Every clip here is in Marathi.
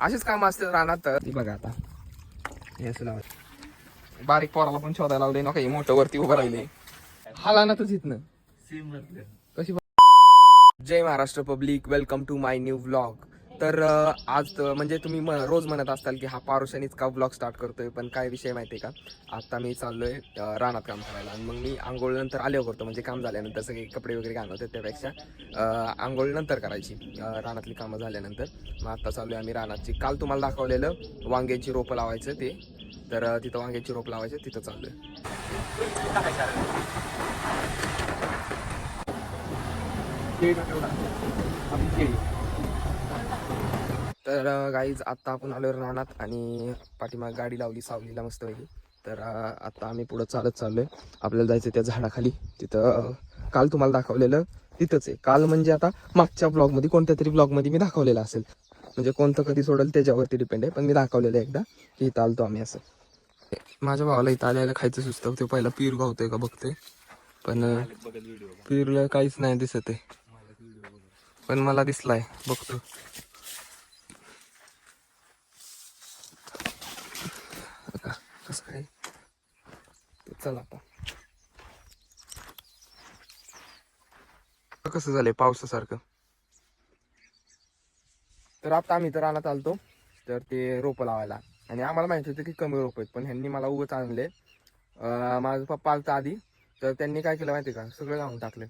असेच काम असते रानात. ती बघा आता हे असं लावलं. बारीक पोराला पण शोधायला लावले ना काही मोठं वरती उभं राहिले हाला ना तर इथनं कशी. जय Maharashtra public, welcome to my new vlog. तर आज म्हणजे तुम्ही रोज म्हणत असताल की हा पारुशानीच का व्लॉग स्टार्ट करतोय, पण काय विषय माहिती आहे का, आता मी चाललोय रानात काम करायला. आणि मग मी आंघोळीनंतर आले करतो, म्हणजे काम झाल्यानंतर सगळे कपडे वगैरे घालत होते त्यापेक्षा आंघोळीनंतर करायची रानातली कामं झाल्यानंतर. मग आता चाललोय आम्ही रानाची. काल तुम्हाला दाखवलेलं वांग्याची रोपं लावायचं ते, तर तिथं वांग्याची रोप लावायचं तिथं चाललोय. तर गाईज आत्ता आपण आलो रानात आणि पाठीमाग गाडी लावली सावलीला मस्त पैकी. तर आता आम्ही पुढं चालत चाललोय. आपल्याला जायचं त्या झाडाखाली. तिथं काल तुम्हाला दाखवलेलं तिथंच आहे. काल म्हणजे आता मागच्या ब्लॉगमध्ये कोणत्या तरी ब्लॉगमध्ये मी दाखवलेलं असेल, म्हणजे कोणतं कधी सोडेल त्याच्यावरती डिपेंड आहे. पण मी दाखवलेलं एकदा की इथं आलतो आम्ही असं. माझ्या भावाला इथं आल्याला खायचं सुचतं. ते पहिला पीर गावतोय का बघतोय, पण पीरला काहीच नाही दिसत आहे. पण मला दिसलाय, बघतो. कसं काय चला आता कसं झालंय पावसासारखं. तर आता आम्ही तर रानात आलतो तर ते रोपं लावायला, आणि आम्हाला माहिती होतं की कमी रोप आहेत, पण ह्यांनी मला उगाच आणले. माझा पप्पा आलता आधी, तर त्यांनी काय केलं माहिती का, सगळं लावून टाकले.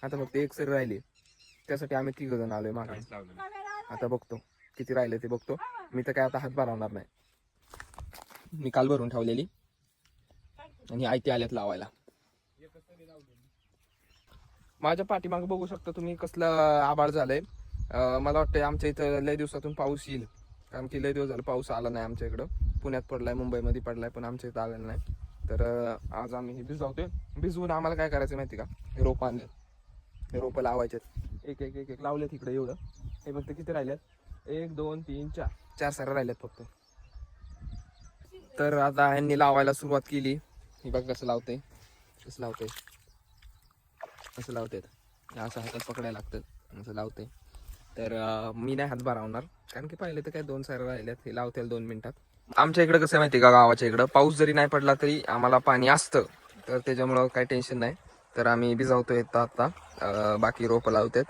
आता फक्त एक सरी राहिली, त्यासाठी आम्ही 3 जण आलोय मागे. आता बघतो किती राहिले ते बघतो. मी तर काय आता हात भरवणार नाही, मी काल भरून ठेवलेली आणि आयती आल्यात लावायला. माझ्या पाठीमागे बघू शकता तुम्ही कसलं आभाळ झालंय. मला वाटतं आमच्या इथं लय दिवसातून पाऊस येईल, कारण की लय दिवस झालं पाऊस आला नाही आमच्या इकडं. पुण्यात पडलाय, मुंबईमध्ये पडलाय, पण आमच्या इथं आलेला नाही. तर आज आम्ही हे भिजवतोय. भिजवून आम्हाला काय करायचं माहिती का, हे रोपं आणले, हे रोपं लावायचे. एक एक एक एक लावलेत इकडे एवढं. हे फक्त किती राहिल्यात, 1 2 3 4 4 सारे राहिल्यात फक्त. तर आता ह्यांनी लावायला सुरुवात केली. हे बघ कसं लावते, कसं लावते, कसं लावते, असं हातात पकडायला लागतं, असं लावते. तर मी नाही हात भरवणार, कारण की पाहिले तर काय 2 सारे राहिल्यात, हे लावतील 2 मिनिटात. आमच्या इकडं कसं माहिती का, गावाच्या इकडं पाऊस जरी नाही पडला तरी आम्हाला पाणी असतं, तर त्याच्यामुळं काही टेन्शन नाही. तर आम्ही भिजावतोय आता. बाकी रोपं लावतात.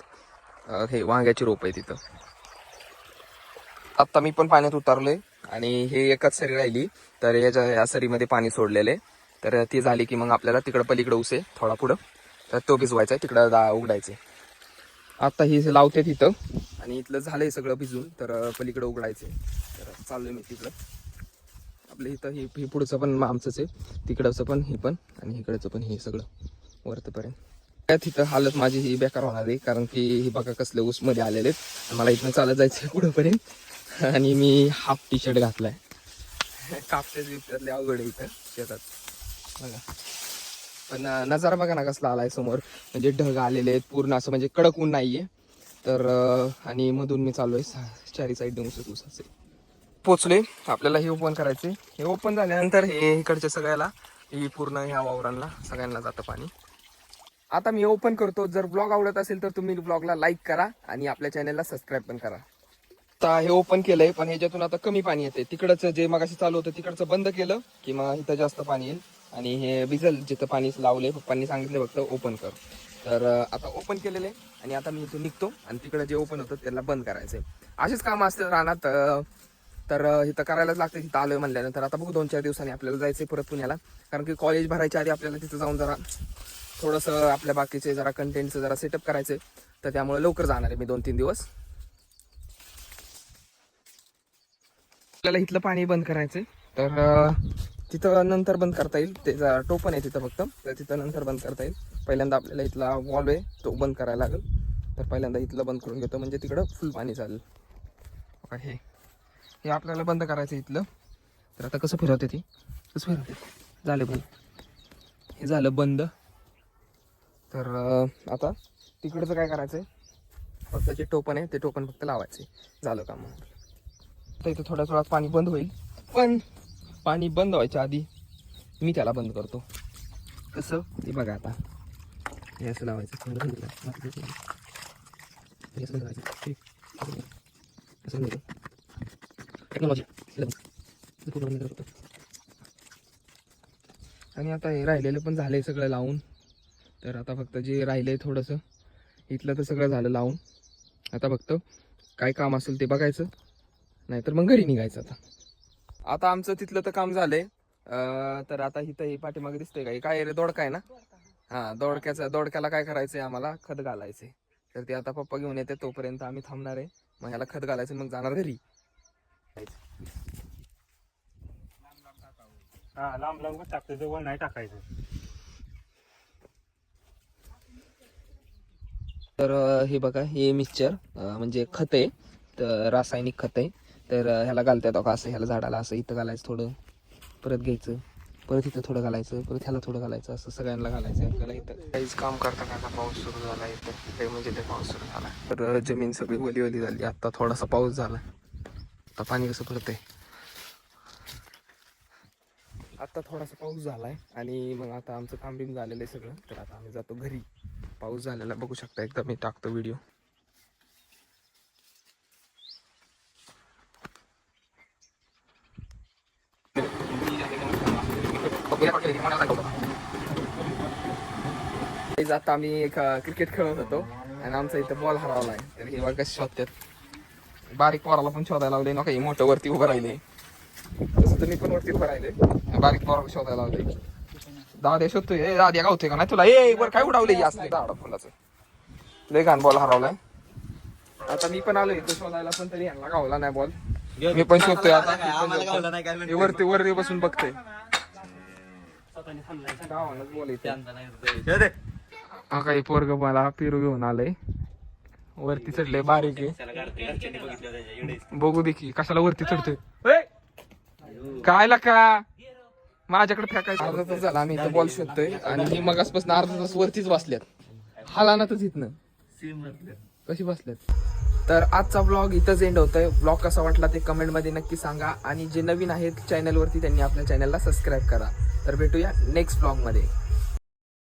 हे वांग्याची रोप आहे तिथं. आत्ता मी पण पाण्यात उतरलोय आणि हे एकच सरी राहिली, तर या सरीमध्ये पाणी सोडलेले. तर ती झाली की मग आपल्याला तिकडं पलीकडं उसे थोडा पुढं, तर तो भिजवायचा आहे, तिकडं उघडायचे. आता ही लावते तिथं, आणि इथलं झालंय सगळं भिजून, तर पलीकडं उघडायचे. तर चाललोय मी तिकडं. आपल्या इथं हे पुढचं पण आमचंच आहे, तिकडचं पण हे पण, आणि इकडचं पण हे सगळं वरतपर्यंत. तिथं हालत माझी ही बेकार होणार आहे, कारण की हे बघा कसले ऊस मध्ये आलेले आहेत. मला इथनं चालत जायचं पुढेपर्यंत, आणि मी हाफ टी शर्ट घातलाय. कापतेच विचारले अवघड इथं शेतात बघा. पण नजारा बघा ना कसला आलाय समोर, म्हणजे ढग आलेले आहेत पूर्ण, असं म्हणजे कडक ऊन नाहीये. तर आणि मधून मी चाललोय चारी साईड ऊस असेल. पोचले, आपल्याला हे ओपन करायचे. हे ओपन झाल्यानंतर हे इकडच्या सगळ्याला, ही पूर्ण ह्या वावरांना सगळ्यांना जातं पाणी. आता मी ओपन करतो. जर ब्लॉग आवडत असेल तर तुम्ही ब्लॉगला लाईक करा आणि आपल्या चॅनलला सबस्क्राईब पण करा. आता हे ओपन केलंय, पण ह्याच्यातून आता कमी पाणी येते. तिकडचं जे मगाशी चालू होतं तिकडचं बंद केलं की मग इथं जास्त पाणी येईल, आणि हे भिजल जिथं पाणी लावले. पप्पांनी सांगितले फक्त ओपन कर. तर आता ओपन केलेले, आणि आता मी इथून निघतो आणि तिकडे जे ओपन होतं त्याला बंद करायचंय. असेच काम असतात रानात. तर इथं करायलाच लागतं. तिथं आलोय म्हणल्यानंतर आता बघू 2-4 दिवसांनी आपल्याला जायचंय परत पुण्याला, कारण की कॉलेज भरायच्या आधी आपल्याला तिथं जाऊन जरा थोडंसं आपल्या बाकीचे जरा कंटेंटचं जरा सेटअप करायचंय. तर त्यामुळे लवकर जाणार आहे मी 2-3 दिवस. आपल्याला इथलं पाणी बंद करायचंय, तर तिथं नंतर बंद करता येईल. ते टोपण आहे तिथं फक्त, तर तिथं नंतर बंद करता येईल. पहिल्यांदा आपल्याला इथला वॉल्व आहे तो बंद करायला लागेल. तर पहिल्यांदा इथलं बंद करून घेतो, म्हणजे तिकडं फुल पाणी चालेल. हे आपल्याला बंद करायचं इथलं. तर आता कसं फिरवते ती, कसं फिरवते, झालं बंद, हे झालं बंद. तर आता तिकडचं काय करायचंय, फक्त जे टोपण आहे ते टोपण फक्त लावायचे, झालं काम. तर इथं थोड्याच वेळात पाणी बंद होईल, पण पाणी बंद व्हायच्या आधी मी त्याला बंद करतो. कसं ते बघा. आता हे असं लावायचं, टेक्नॉलॉजी. आणि आता हे राहिलेलं पण झालंय सगळं लावून. तर आता फक्त जे राहिलंय थोडंसं इथलं तर सगळं झालं लावून. आता फक्त काय काम असेल ते बघायचं, नाहीतर मग घरी निघायचं. आता आमचं तिथलं तर काम झालंय. तर आता इथं हे पाठीमागे दिसतंय का, हे काय रे, दोडका आहे ना. हा, दोडक्याला काय करायचंय, आम्हाला खत घालायचंय. तर ते आता पप्पा घेऊन येते, तोपर्यंत आम्ही थांबणार आहे. मग ह्याला खत घालायचं, मग जाणार घरी. हा, लांब लांब टाकतो, जवळ नाही टाकायचं. तर हे बघा, हे मिक्सचर म्हणजे खत आहे, तर रासायनिक खत आहे. तर ह्याला घालतात का असं, ह्याला झाडाला असं इथं घालायचं थोडं, परत घ्यायचं, परत इथं थोडं घालायचं, परत ह्याला थोडं घालायचं, असं सगळ्यांना घालायचं आपल्याला. इथं काहीच काम करताना आता पाऊस सुरू झाला इथं, म्हणजे ते पाऊस सुरू झाला. तर जमीन सगळी ओली ओली झाली. आता थोडासा पाऊस झाला, आता पाणी कसं पडतंय. आता थोडासा पाऊस झालाय आणि मग आता आमचं काम बिम झालेलं आहे सगळं. तर आता आम्ही जातो घरी. पाऊस झालेला बघू शकता, एकदा मी टाकतो व्हिडिओ. आता आम्ही क्रिकेट खेळत होतो आणि आमचा इथं बॉल हरवलाय. तर हे बघा कशी शोधतात, बारीक पोराला पण शोधायला लावले ना, काही मोठं वरती उभं राहिले. तसं तुम्ही पण वरती उभं राहिले, बारीक पोराला शोधायला लावले. दाद्या शोधतोय, दाद्या गावतोय का नाही तुला, वर काय उडावले असले दाडा फुलाचं. लय घाण बॉल हरवलाय. आता मी पण आलोय इथं शोधायला, पण तरी यांना गावला नाही बॉल. मी पण शोधतोय आता, वरती वरती बसून बघतोय. हा, काही पोरग मला पेरू घेऊन आलंय, वरती चढले, बारीक आहे. बघू दे की कशाला वरती चढतोय, काय का माझ्याकडे फेकायचं. अर्धा तास झाला आम्ही इथं बॉल शोधतोय आणि मी मगासपासून अर्धा तास वरतीच बसल्यात, हालानातच इथनं कशी बसल्यात. तर आजचा ब्लॉग इथंच एंड होतोय. ब्लॉग कसा वाटला ते कमेंट मध्ये नक्की सांगा आणि जे नवीन आहेत चॅनलवरती त्यांनी आपल्या चॅनलला सबस्क्राईब करा. तर भेटूया नेक्स्ट ब्लॉग मध्ये.